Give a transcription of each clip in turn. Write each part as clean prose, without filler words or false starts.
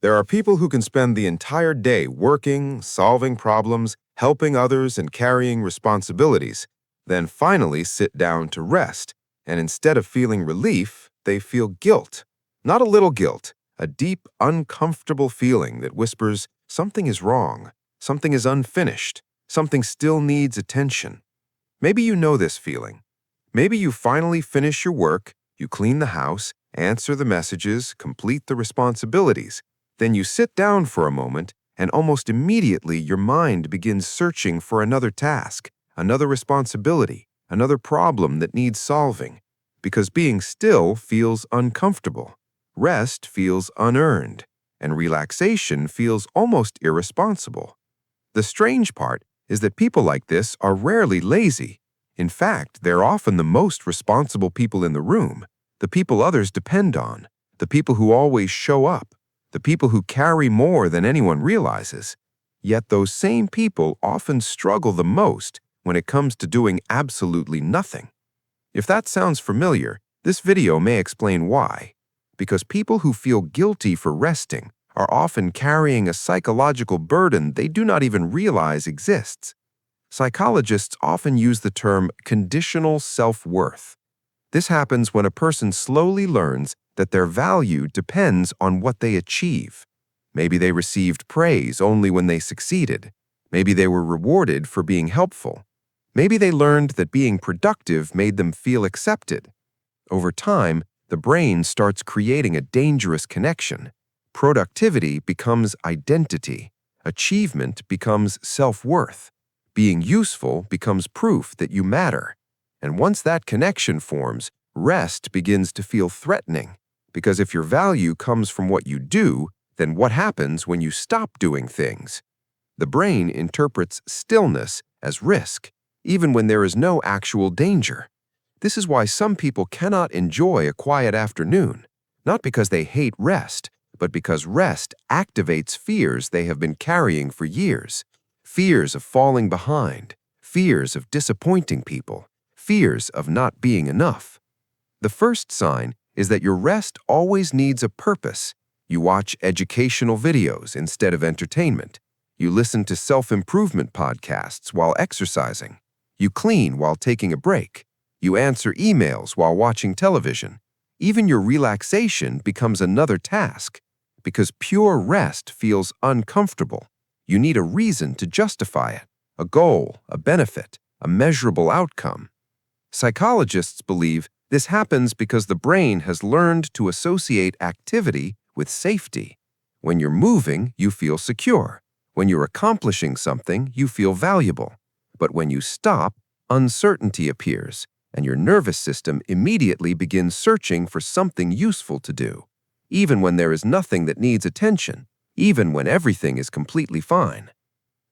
There are people who can spend the entire day working, solving problems, helping others, and carrying responsibilities, then finally sit down to rest, and instead of feeling relief, they feel guilt. Not a little guilt, a deep, uncomfortable feeling that whispers, something is wrong, something is unfinished, something still needs attention. Maybe you know this feeling. Maybe you finally finish your work, you clean the house, answer the messages, complete the responsibilities. Then you sit down for a moment, and almost immediately your mind begins searching for another task, another responsibility, another problem that needs solving. Because being still feels uncomfortable, rest feels unearned, and relaxation feels almost irresponsible. The strange part is that people like this are rarely lazy. In fact, they're often the most responsible people in the room, the people others depend on, the people who always show up, the people who carry more than anyone realizes. Yet those same people often struggle the most when it comes to doing absolutely nothing. If that sounds familiar, this video may explain why. Because people who feel guilty for resting are often carrying a psychological burden they do not even realize exists. Psychologists often use the term conditional self-worth. This happens when a person slowly learns that their value depends on what they achieve. Maybe they received praise only when they succeeded. Maybe they were rewarded for being helpful. Maybe they learned that being productive made them feel accepted. Over time, the brain starts creating a dangerous connection. Productivity becomes identity. Achievement becomes self-worth. Being useful becomes proof that you matter. And once that connection forms, rest begins to feel threatening. Because if your value comes from what you do, then what happens when you stop doing things? The brain interprets stillness as risk, even when there is no actual danger. This is why some people cannot enjoy a quiet afternoon, not because they hate rest, but because rest activates fears they have been carrying for years. Fears of falling behind, fears of disappointing people, fears of not being enough. The first sign is that your rest always needs a purpose. You watch educational videos instead of entertainment. You listen to self-improvement podcasts while exercising. You clean while taking a break. You answer emails while watching television. Even your relaxation becomes another task. Because pure rest feels uncomfortable. You need a reason to justify it, a goal, a benefit, a measurable outcome. Psychologists believe this happens because the brain has learned to associate activity with safety. When you're moving, you feel secure. When you're accomplishing something, you feel valuable. But when you stop, uncertainty appears, and your nervous system immediately begins searching for something useful to do. Even when there is nothing that needs attention, even when everything is completely fine.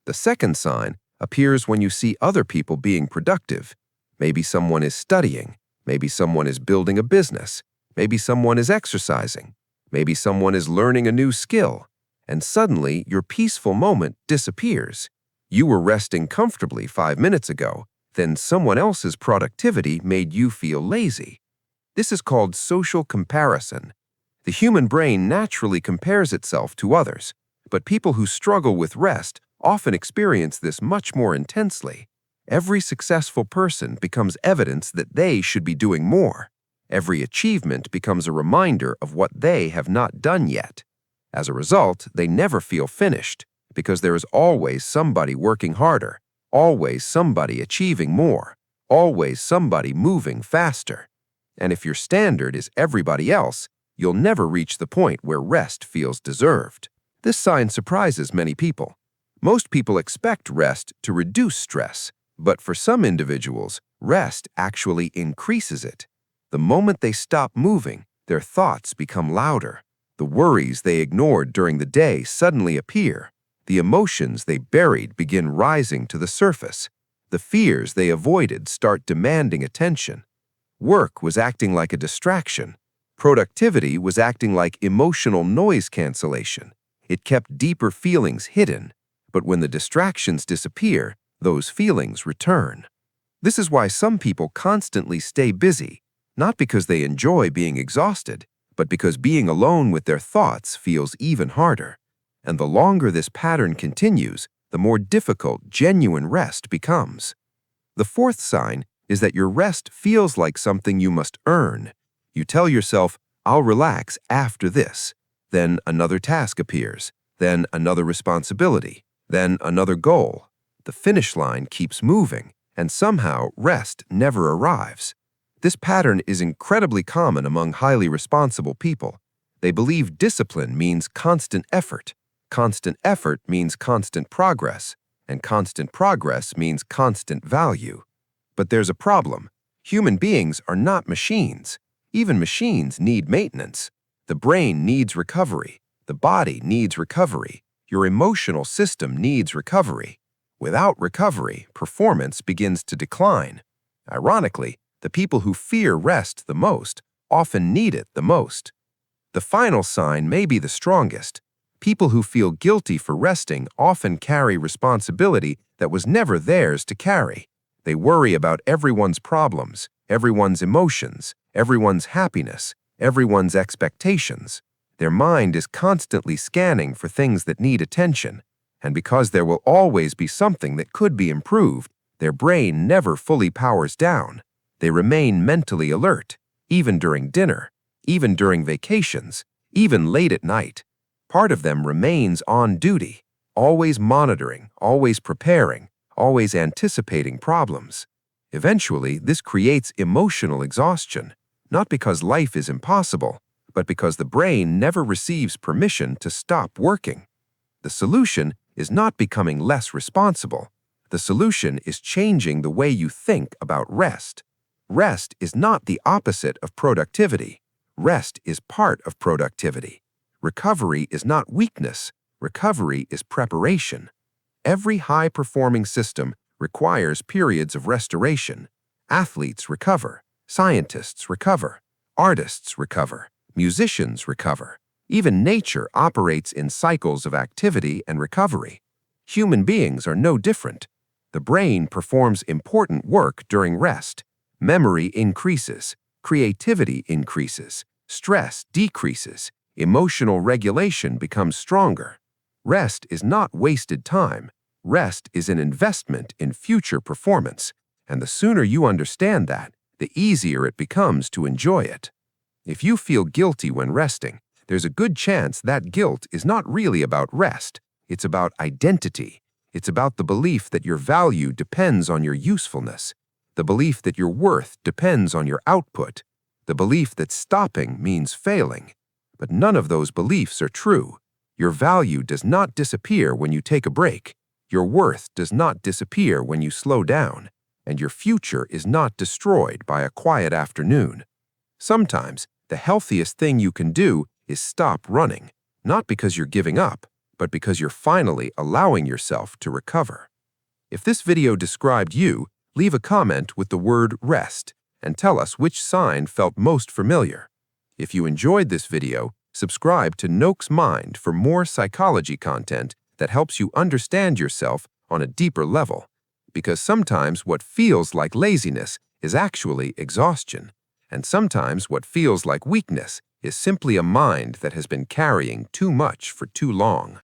The second sign appears when you see other people being productive. Maybe someone is studying. Maybe someone is building a business. Maybe someone is exercising. Maybe someone is learning a new skill. And suddenly, your peaceful moment disappears. You were resting comfortably 5 minutes ago, then someone else's productivity made you feel lazy. This is called social comparison. The human brain naturally compares itself to others, but people who struggle with rest often experience this much more intensely. Every successful person becomes evidence that they should be doing more. Every achievement becomes a reminder of what they have not done yet. As a result, they never feel finished, because there is always somebody working harder, always somebody achieving more, always somebody moving faster. And if your standard is everybody else, you'll never reach the point where rest feels deserved. This sign surprises many people. Most people expect rest to reduce stress, but for some individuals, rest actually increases it. The moment they stop moving, their thoughts become louder. The worries they ignored during the day suddenly appear. The emotions they buried begin rising to the surface. The fears they avoided start demanding attention. Work was acting like a distraction. Productivity was acting like emotional noise cancellation. It kept deeper feelings hidden. But when the distractions disappear, those feelings return. This is why some people constantly stay busy, not because they enjoy being exhausted, but because being alone with their thoughts feels even harder. And the longer this pattern continues, the more difficult genuine rest becomes. The fourth sign is that your rest feels like something you must earn. You tell yourself, I'll relax after this. Then another task appears, then another responsibility, then another goal. The finish line keeps moving, and somehow rest never arrives. This pattern is incredibly common among highly responsible people. They believe discipline means constant effort. Constant effort means constant progress, and constant progress means constant value. But there's a problem. Human beings are not machines. Even machines need maintenance. The brain needs recovery. The body needs recovery. Your emotional system needs recovery. Without recovery, performance begins to decline. Ironically, the people who fear rest the most often need it the most. The final sign may be the strongest. People who feel guilty for resting often carry responsibility that was never theirs to carry. They worry about everyone's problems, everyone's emotions, everyone's happiness, everyone's expectations. Their mind is constantly scanning for things that need attention, and because there will always be something that could be improved, their brain never fully powers down. They remain mentally alert, even during dinner, even during vacations, even late at night. Part of them remains on duty, always monitoring, always preparing, always anticipating problems. Eventually, this creates emotional exhaustion, not because life is impossible, but because the brain never receives permission to stop working. The solution is not becoming less responsible. The solution is changing the way you think about rest. Rest is not the opposite of productivity. Rest is part of productivity. Recovery is not weakness. Recovery is preparation. Every high-performing system requires periods of restoration. Athletes recover. Scientists recover. Artists recover. Musicians recover. Even nature operates in cycles of activity and recovery. Human beings are no different. The brain performs important work during rest. Memory increases. Creativity increases. Stress decreases. Emotional regulation becomes stronger. Rest is not wasted time. Rest is an investment in future performance, and the sooner you understand that, the easier it becomes to enjoy it. If you feel guilty when resting, there's a good chance that guilt is not really about rest. It's about identity. It's about the belief that your value depends on your usefulness, the belief that your worth depends on your output, the belief that stopping means failing. But none of those beliefs are true. Your value does not disappear when you take a break. Your worth does not disappear when you slow down. And your future is not destroyed by a quiet afternoon. Sometimes, the healthiest thing you can do is stop running, not because you're giving up, but because you're finally allowing yourself to recover. If this video described you, leave a comment with the word rest and tell us which sign felt most familiar. If you enjoyed this video, subscribe to Noak's Mind for more psychology content that helps you understand yourself on a deeper level. Because sometimes what feels like laziness is actually exhaustion, and sometimes what feels like weakness is simply a mind that has been carrying too much for too long.